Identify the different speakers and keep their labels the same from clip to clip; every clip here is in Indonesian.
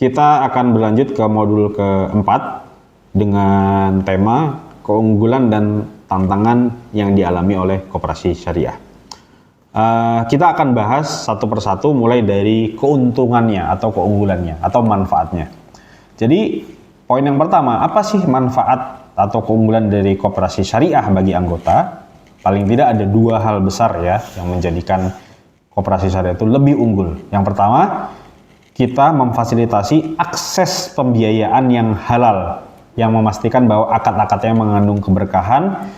Speaker 1: Kita akan berlanjut ke modul keempat dengan tema keunggulan dan tantangan yang dialami oleh koperasi syariah. Kita akan bahas satu persatu mulai dari keuntungannya atau keunggulannya atau manfaatnya. Jadi poin yang pertama, apa sih manfaat atau keunggulan dari koperasi syariah bagi anggota? Paling tidak ada dua hal besar ya yang menjadikan koperasi syariah itu lebih unggul. Yang pertama, kita memfasilitasi akses pembiayaan yang halal, yang memastikan bahwa akad-akadnya mengandung keberkahan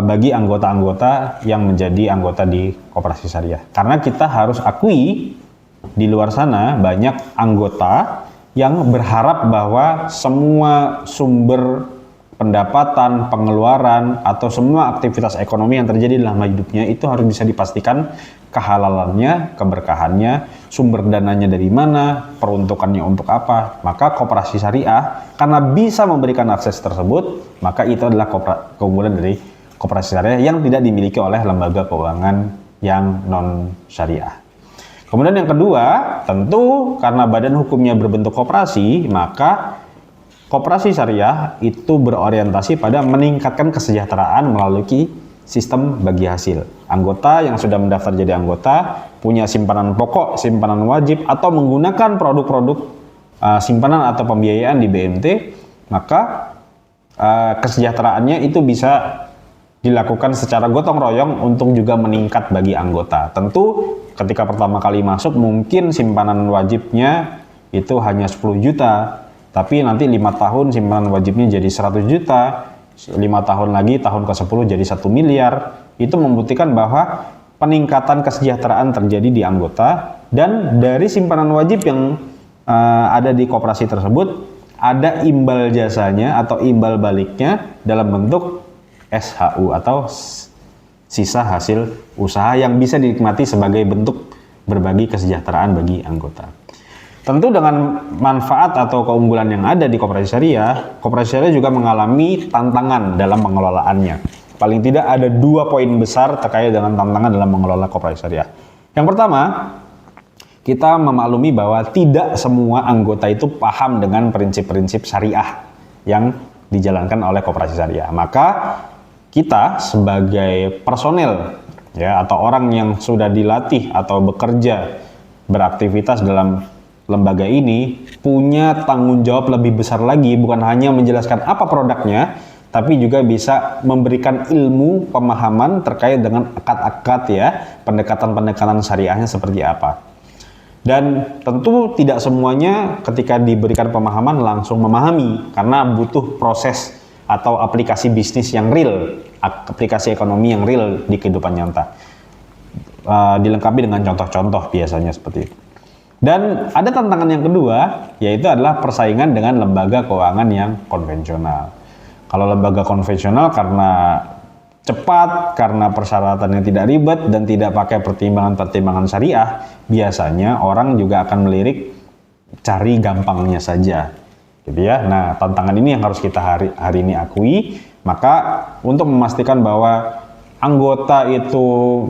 Speaker 1: bagi anggota-anggota yang menjadi anggota di koperasi syariah. Karena kita harus akui di luar sana banyak anggota yang berharap bahwa semua sumber pendapatan, pengeluaran, atau semua aktivitas ekonomi yang terjadi dalam hidupnya itu harus bisa dipastikan kehalalannya, keberkahannya, sumber dananya dari mana, peruntukannya untuk apa. Maka koperasi syariah karena bisa memberikan akses tersebut, maka itu adalah keunggulan dari koperasi syariah yang tidak dimiliki oleh lembaga keuangan yang non syariah. Kemudian yang kedua, tentu karena badan hukumnya berbentuk koperasi, maka koperasi syariah itu berorientasi pada meningkatkan kesejahteraan melalui sistem bagi hasil. Anggota yang sudah mendaftar jadi anggota punya simpanan pokok, simpanan wajib, atau menggunakan produk-produk simpanan atau pembiayaan di BMT, maka kesejahteraannya itu bisa dilakukan secara gotong royong untuk juga meningkat bagi anggota. Tentu ketika pertama kali masuk mungkin simpanan wajibnya itu hanya 10 juta, tapi nanti 5 tahun simpanan wajibnya jadi 100 juta, 5 tahun lagi tahun ke-10 jadi 1 miliar. Itu membuktikan bahwa peningkatan kesejahteraan terjadi di anggota, dan dari simpanan wajib yang ada di koperasi tersebut ada imbal jasanya atau imbal baliknya dalam bentuk SHU atau sisa hasil usaha yang bisa dinikmati sebagai bentuk berbagi kesejahteraan bagi anggota. Tentu dengan manfaat atau keunggulan yang ada di koperasi syariah juga mengalami tantangan dalam pengelolaannya. Paling tidak ada dua poin besar terkait dengan tantangan dalam mengelola koperasi syariah. Yang pertama, kita memaklumi bahwa tidak semua anggota itu paham dengan prinsip-prinsip syariah yang dijalankan oleh koperasi syariah. Maka kita sebagai personel ya atau orang yang sudah dilatih atau bekerja beraktivitas dalam lembaga ini punya tanggung jawab lebih besar lagi, bukan hanya menjelaskan apa produknya, tapi juga bisa memberikan ilmu pemahaman terkait dengan akad-akad ya, pendekatan-pendekatan syariahnya seperti apa. Dan tentu tidak semuanya ketika diberikan pemahaman langsung memahami, karena butuh proses atau aplikasi bisnis yang real, aplikasi ekonomi yang real di kehidupan nyata. Dilengkapi dengan contoh-contoh biasanya seperti itu. Dan ada tantangan yang kedua, yaitu adalah persaingan dengan lembaga keuangan yang konvensional. Kalau lembaga konvensional karena cepat, karena persyaratannya tidak ribet dan tidak pakai pertimbangan-pertimbangan syariah, biasanya orang juga akan melirik cari gampangnya saja, gitu ya. Nah, tantangan ini yang harus kita hari ini akui. Maka untuk memastikan bahwa anggota itu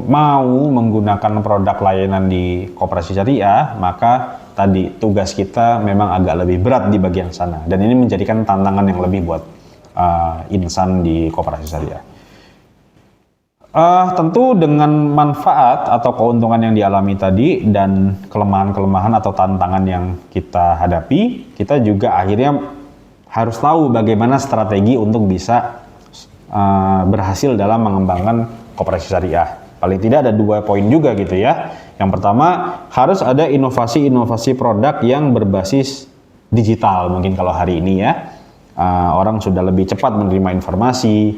Speaker 1: mau menggunakan produk layanan di koperasi syariah, maka tadi tugas kita memang agak lebih berat di bagian sana, dan ini menjadikan tantangan yang lebih buat insan di koperasi syariah. Tentu dengan manfaat atau keuntungan yang dialami tadi dan kelemahan-kelemahan atau tantangan yang kita hadapi, kita juga akhirnya harus tahu bagaimana strategi untuk bisa berhasil dalam mengembangkan koperasi syariah. Paling tidak ada dua poin juga gitu ya. Yang pertama, harus ada inovasi-inovasi produk yang berbasis digital. Mungkin kalau hari ini ya, orang sudah lebih cepat menerima informasi,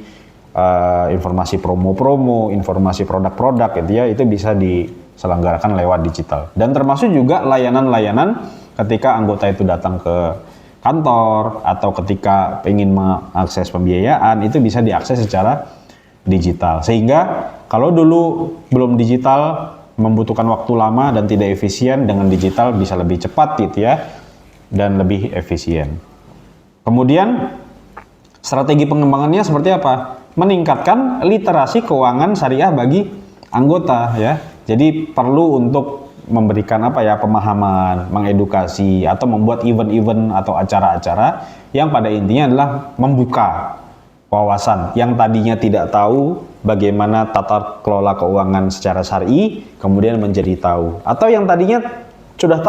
Speaker 1: informasi promo-promo, informasi produk-produk gitu ya, itu bisa diselenggarakan lewat digital. Dan termasuk juga layanan-layanan ketika anggota itu datang ke kantor atau ketika ingin mengakses pembiayaan, itu bisa diakses secara digital. Sehingga kalau dulu belum digital membutuhkan waktu lama dan tidak efisien, dengan digital bisa lebih cepat gitu ya dan lebih efisien. Kemudian strategi pengembangannya seperti apa? Meningkatkan literasi keuangan syariah bagi anggota ya. Jadi perlu untuk memberikan pemahaman, mengedukasi, atau membuat event-event atau acara-acara yang pada intinya adalah membuka wawasan yang tadinya tidak tahu bagaimana tata kelola keuangan secara syar'i, kemudian menjadi tahu, atau yang tadinya sudah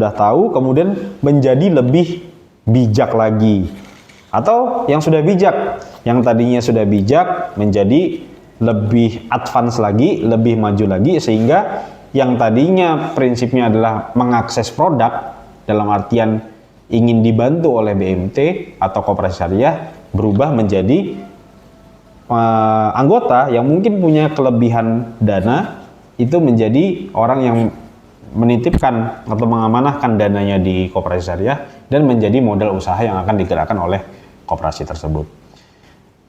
Speaker 1: tahu kemudian menjadi lebih bijak lagi, atau yang sudah bijak, yang tadinya sudah bijak menjadi lebih advance lagi, lebih maju lagi, sehingga yang tadinya prinsipnya adalah mengakses produk dalam artian ingin dibantu oleh BMT atau koperasi syariah berubah menjadi anggota yang mungkin punya kelebihan dana, itu menjadi orang yang menitipkan atau mengamanahkan dananya di koperasi syariah dan menjadi modal usaha yang akan digerakkan oleh koperasi tersebut.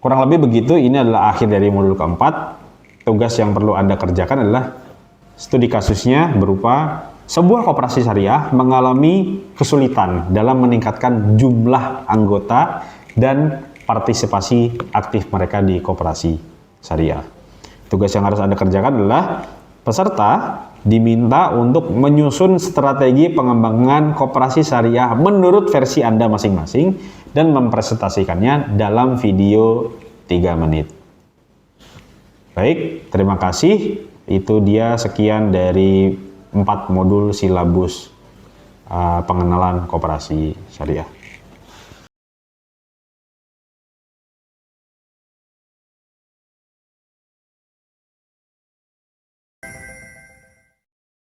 Speaker 1: Kurang lebih begitu. Ini adalah akhir dari modul keempat. Tugas yang perlu Anda kerjakan adalah studi kasusnya berupa sebuah koperasi syariah mengalami kesulitan dalam meningkatkan jumlah anggota dan partisipasi aktif mereka di koperasi syariah. Tugas yang harus Anda kerjakan adalah peserta diminta untuk menyusun strategi pengembangan koperasi syariah menurut versi Anda masing-masing dan mempresentasikannya dalam video 3 menit. Baik, terima kasih. Itu dia sekian dari 4 modul silabus pengenalan koperasi syariah.